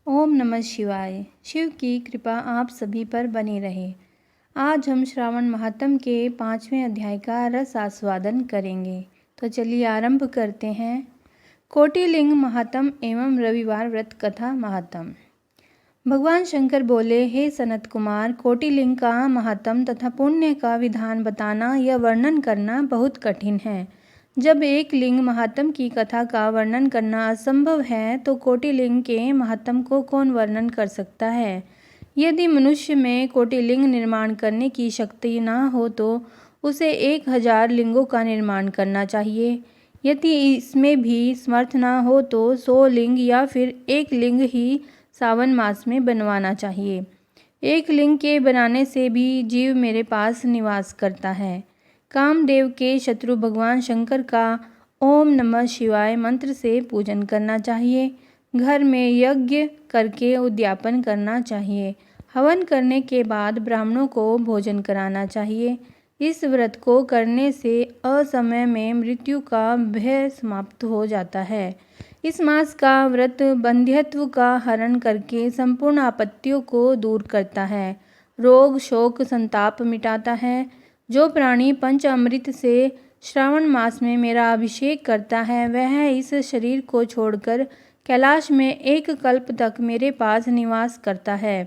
ओम नमः शिवाय। शिव की कृपा आप सभी पर बनी रहे। आज हम श्रावण महात्म के 5वें अध्याय का रस आस्वादन करेंगे। तो चलिए आरंभ करते हैं। कोटिलिंग महात्म एवं रविवार व्रत कथा महात्म। भगवान शंकर बोले, हे सनत कुमार, कोटिलिंग का महात्म तथा पुण्य का विधान बताना या वर्णन करना बहुत कठिन है। जब एक लिंग महात्म की कथा का वर्णन करना असंभव है तो कोटिलिंग के महात्म को कौन वर्णन कर सकता है। यदि मनुष्य में कोटिलिंग निर्माण करने की शक्ति न हो तो उसे 1000 लिंगों का निर्माण करना चाहिए। यदि इसमें भी समर्थ न हो तो 100 लिंग या फिर एक लिंग ही सावन मास में बनवाना चाहिए। एक लिंग के बनाने से भी जीव मेरे पास निवास करता है। कामदेव के शत्रु भगवान शंकर का ओम नमः शिवाय मंत्र से पूजन करना चाहिए। घर में यज्ञ करके उद्यापन करना चाहिए। हवन करने के बाद ब्राह्मणों को भोजन कराना चाहिए। इस व्रत को करने से असमय में मृत्यु का भय समाप्त हो जाता है। इस मास का व्रत बंध्यत्व का हरण करके संपूर्ण आपत्तियों को दूर करता है, रोग शोक संताप मिटाता है। जो प्राणी पंच अमृत से श्रावण मास में मेरा अभिषेक करता है वह इस शरीर को छोड़कर कैलाश में एक कल्प तक मेरे पास निवास करता है।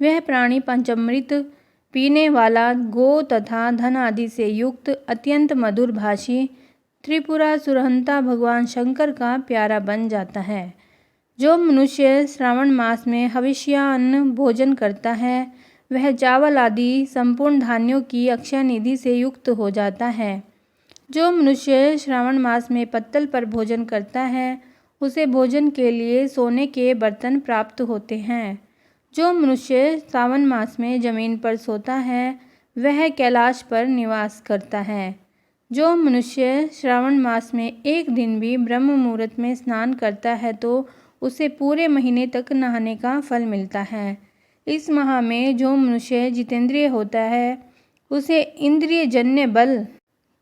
वह प्राणी पंचामृत पीने वाला, गो तथा धन आदि से युक्त, अत्यंत मधुर भाषी, त्रिपुरा सुरहंता भगवान शंकर का प्यारा बन जाता है। जो मनुष्य श्रावण मास में हविष्यान्न भोजन करता है वह चावल आदि संपूर्ण धान्यों की अक्षय निधि से युक्त हो जाता है। जो मनुष्य श्रावण मास में पत्तल पर भोजन करता है उसे भोजन के लिए सोने के बर्तन प्राप्त होते हैं। जो मनुष्य सावन मास में जमीन पर सोता है वह कैलाश पर निवास करता है। जो मनुष्य श्रावण मास में एक दिन भी ब्रह्म मुहूर्त में स्नान करता है तो उसे पूरे महीने तक नहाने का फल मिलता है। इस माह में जो मनुष्य जितेंद्रिय होता है उसे इंद्रिय जन्य बल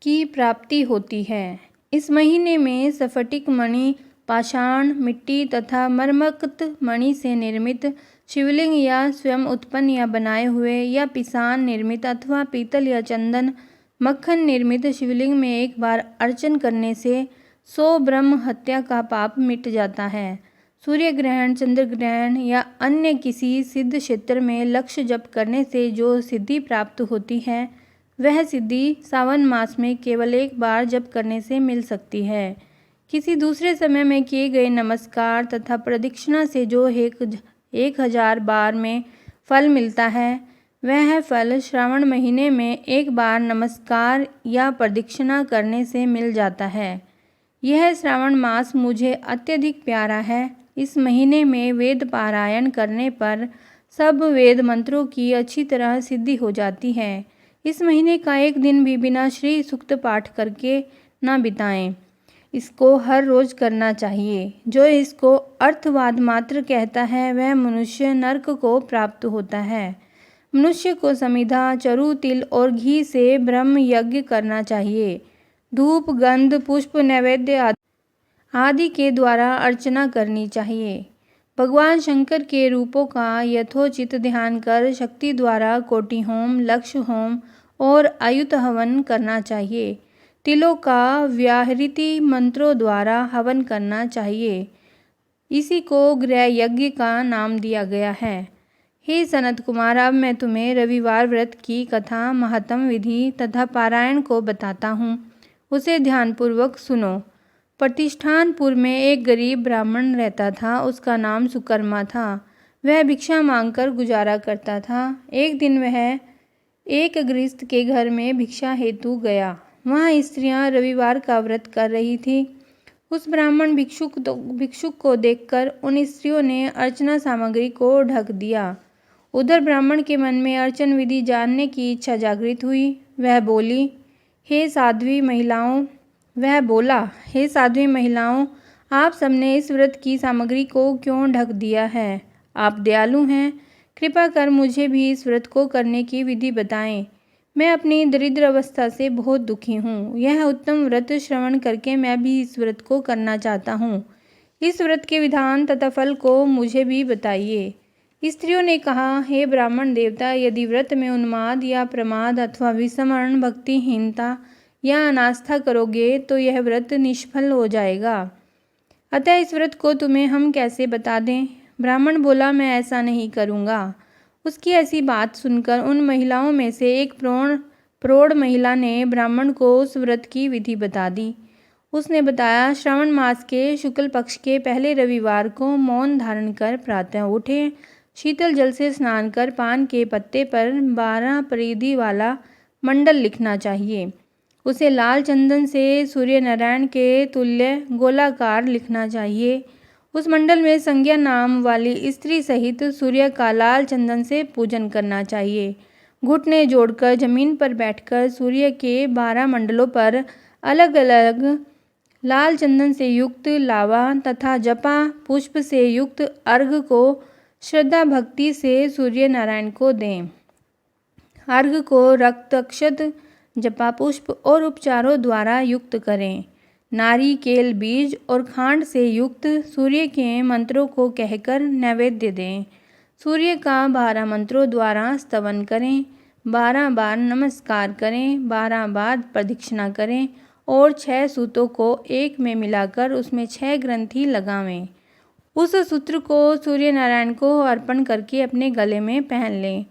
की प्राप्ति होती है। इस महीने में स्फटिक मणि, पाषाण, मिट्टी तथा मरमक्त मणि से निर्मित शिवलिंग या स्वयं उत्पन्न या बनाए हुए या पिसान निर्मित अथवा पीतल या चंदन मक्खन निर्मित शिवलिंग में एक बार अर्चन करने से 100 ब्रह्म हत्या का पाप मिट जाता है। सूर्य ग्रहण, चंद्र ग्रहण या अन्य किसी सिद्ध क्षेत्र में लक्ष्य जप करने से जो सिद्धि प्राप्त होती है वह सिद्धि सावन मास में केवल एक बार जप करने से मिल सकती है। किसी दूसरे समय में किए गए नमस्कार तथा प्रदक्षिणा से जो 1000 बार में फल मिलता है वह फल श्रावण महीने में एक बार नमस्कार या प्रदक्षिणा करने से मिल जाता है। यह श्रावण मास मुझे अत्यधिक प्यारा है। इस महीने में वेद पारायण करने पर सब वेद मंत्रों की अच्छी तरह सिद्धि हो जाती है। इस महीने का एक दिन भी बिना श्री सूक्त पाठ करके न बिताएं। इसको हर रोज करना चाहिए। जो इसको अर्थवाद मात्र कहता है वह मनुष्य नरक को प्राप्त होता है। मनुष्य को समिधा, चरु, तिल और घी से ब्रह्म यज्ञ करना चाहिए। धूप, गंध, पुष्प, नैवेद्य आदि के द्वारा अर्चना करनी चाहिए। भगवान शंकर के रूपों का यथोचित ध्यान कर शक्ति द्वारा कोटि होम, लक्ष्य होम और आयुत हवन करना चाहिए। तिलों का व्याहृति मंत्रों द्वारा हवन करना चाहिए। इसी को गृह यज्ञ का नाम दिया गया है। हे सनत कुमार, अब मैं तुम्हें रविवार व्रत की कथा, महात्म विधि तथा पारायण को बताता हूँ। उसे ध्यानपूर्वक सुनो। प्रतिष्ठानपुर में एक गरीब ब्राह्मण रहता था। उसका नाम सुकर्मा था। वह भिक्षा मांगकर गुजारा करता था। एक दिन वह एक गृहस्थ के घर में भिक्षा हेतु गया। वहाँ स्त्रियां रविवार का व्रत कर रही थी। उस ब्राह्मण भिक्षुक को देखकर उन स्त्रियों ने अर्चना सामग्री को ढक दिया। उधर ब्राह्मण के मन में अर्चन विधि जानने की इच्छा जागृत हुई। वह बोला, हे साध्वी महिलाओं, आप सबने इस व्रत की सामग्री को क्यों ढक दिया है? आप दयालु हैं, कृपा कर मुझे भी इस व्रत को करने की विधि बताएं। मैं अपनी दरिद्र अवस्था से बहुत दुखी हूँ। यह उत्तम व्रत श्रवण करके मैं भी इस व्रत को करना चाहता हूँ। इस व्रत के विधान तथा फल को मुझे भी बताइए। स्त्रियों ने कहा, हे ब्राह्मण देवता, यदि व्रत में उन्माद या प्रमाद अथवा विस्मरण, भक्तिहीनता या अनास्था करोगे तो यह व्रत निष्फल हो जाएगा। अतः इस व्रत को तुम्हें हम कैसे बता दें? ब्राह्मण बोला, मैं ऐसा नहीं करूँगा। उसकी ऐसी बात सुनकर उन महिलाओं में से एक प्रौढ़ महिला ने ब्राह्मण को उस व्रत की विधि बता दी। उसने बताया, श्रावण मास के शुक्ल पक्ष के पहले रविवार को मौन धारण कर प्रातः उठे, शीतल जल से स्नान कर पान के पत्ते पर 12 परिधि वाला मंडल लिखना चाहिए। उसे लाल चंदन से सूर्य नारायण के तुल्य गोलाकार लिखना चाहिए। उस मंडल में संज्ञा नाम वाली स्त्री सहित सूर्य का लाल चंदन से पूजन करना चाहिए। घुटने जोड़कर जमीन पर बैठकर सूर्य के 12 मंडलों पर अलग अलग लाल चंदन से युक्त लावा तथा जपा पुष्प से युक्त अर्घ को श्रद्धा भक्ति से सूर्य नारायण को दें। अर्घ को रक्त, अक्षत, जपा पुष्प और उपचारों द्वारा युक्त करें। नारिकेल बीज और खांड से युक्त सूर्य के मंत्रों को कहकर नैवेद्य दें। सूर्य का 12 मंत्रों द्वारा स्तवन करें, 12 बार नमस्कार करें, 12 बार प्रदक्षिणा करें और 6 सूतों को एक में मिलाकर उसमें 6 ग्रंथि लगावें। उस सूत्र को सूर्य नारायण को अर्पण करके अपने गले में पहन लें।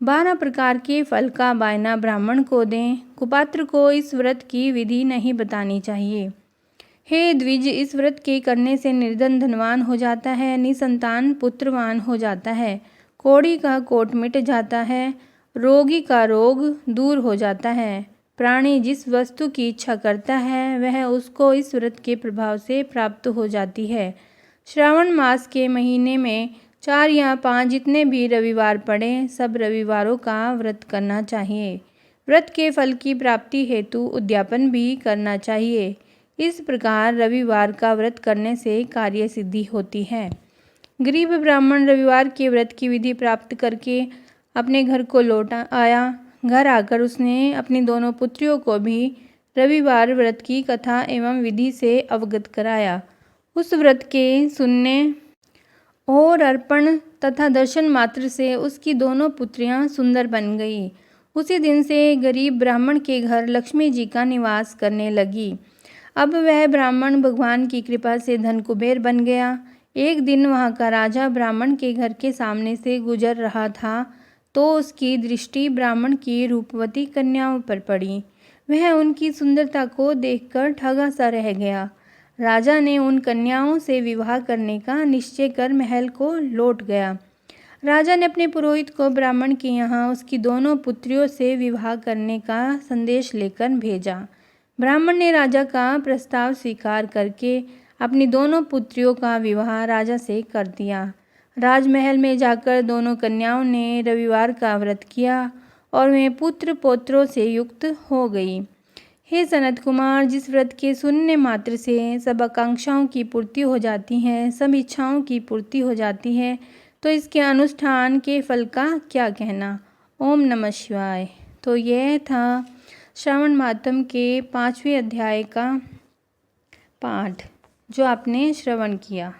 12 प्रकार के फल का बायना ब्राह्मण को दें। कुपात्र को इस व्रत की विधि नहीं बतानी चाहिए। हे द्विज, इस व्रत के करने से निर्धन धनवान हो जाता है, निसंतान पुत्रवान हो जाता है, कोढ़ी का कोढ़ मिट जाता है, रोगी का रोग दूर हो जाता है। प्राणी जिस वस्तु की इच्छा करता है वह उसको इस व्रत के प्रभाव से प्राप्त हो जाती है। श्रावण मास के महीने में 4 या 5 जितने भी रविवार पड़े, सब रविवारों का व्रत करना चाहिए। व्रत के फल की प्राप्ति हेतु उद्यापन भी करना चाहिए। इस प्रकार रविवार का व्रत करने से कार्य सिद्धि होती है। गरीब ब्राह्मण रविवार के व्रत की विधि प्राप्त करके अपने घर को लौट आया। घर आकर उसने अपनी दोनों पुत्रियों को भी रविवार व्रत की कथा एवं विधि से अवगत कराया। उस व्रत के सुनने और अर्पण तथा दर्शन मात्र से उसकी दोनों पुत्रियां सुंदर बन गई। उसी दिन से गरीब ब्राह्मण के घर लक्ष्मी जी का निवास करने लगी। अब वह ब्राह्मण भगवान की कृपा से धन कुबेर बन गया। एक दिन वहाँ का राजा ब्राह्मण के घर के सामने से गुजर रहा था तो उसकी दृष्टि ब्राह्मण की रूपवती कन्याओं पर पड़ी। वह उनकी सुंदरता को देखकर ठगा सा रह गया। राजा ने उन कन्याओं से विवाह करने का निश्चय कर महल को लौट गया। राजा ने अपने पुरोहित को ब्राह्मण के यहाँ उसकी दोनों पुत्रियों से विवाह करने का संदेश लेकर भेजा। ब्राह्मण ने राजा का प्रस्ताव स्वीकार करके अपनी दोनों पुत्रियों का विवाह राजा से कर दिया। राजमहल में जाकर दोनों कन्याओं ने रविवार का व्रत किया और वे पुत्र पौत्रों से युक्त हो गई। हे सनत कुमार, जिस व्रत के सुनने मात्र से सब आकांक्षाओं की पूर्ति हो जाती है, सब इच्छाओं की पूर्ति हो जाती है, तो इसके अनुष्ठान के फल का क्या कहना। ओम नमः शिवाय। तो यह था श्रावण मातम के 5वें अध्याय का पाठ जो आपने श्रवण किया।